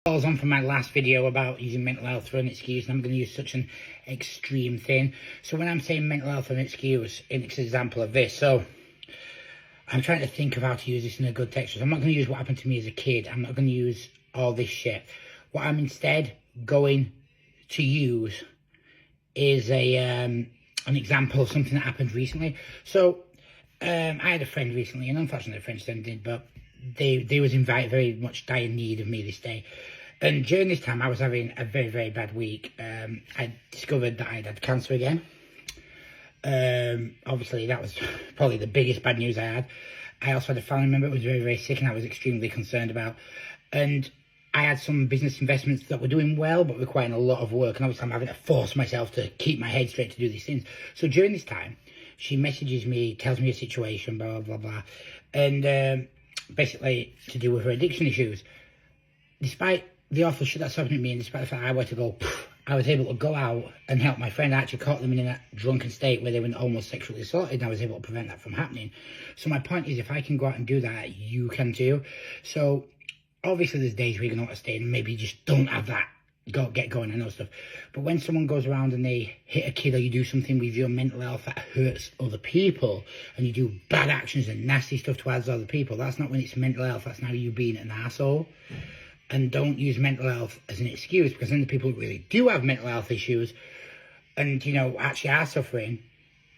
Follows on from my last video about using mental health for an excuse, and I'm going to use such an extreme thing. So when I'm saying mental health for an excuse, it's an example of this. So I'm trying to think of how to use this in a good text. I'm not going to use what happened to me as a kid. I'm not going to use all this shit. What I'm instead going to use is an example of something that happened recently. So I had a friend recently, and unfortunately the friend ended, but they was in very much dire need of me this day. And during this time I was having a very bad week. I discovered that I'd had cancer again. Obviously that was probably the biggest bad news I had. I also had a family member who was very sick, and I was extremely concerned about. And I had some business investments that were doing well but requiring a lot of work, and obviously I'm having to force myself to keep my head straight to do these things. So during this time she messages me, tells me a situation, blah blah, and basically to do with her addiction issues. Despite the awful shit that's happened to me, and despite the fact I were to go, I was able to go out and help my friend. I actually caught them in that drunken state where they were almost sexually assaulted, and I was able to prevent that from happening. So my point is, if I can go out and do that, you can too. So obviously there's days where you're going to want to stay and maybe you just don't have that get going and all stuff. But when someone goes around and they hit a kid, or you do something with your mental health that hurts other people, and you do bad actions and nasty stuff towards other people, that's not when it's mental health, that's now you being an asshole. And don't use mental health as an excuse, because then the people who really do have mental health issues and, you know, actually are suffering,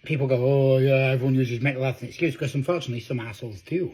people go, oh yeah, everyone uses mental health as an excuse, because unfortunately some assholes do.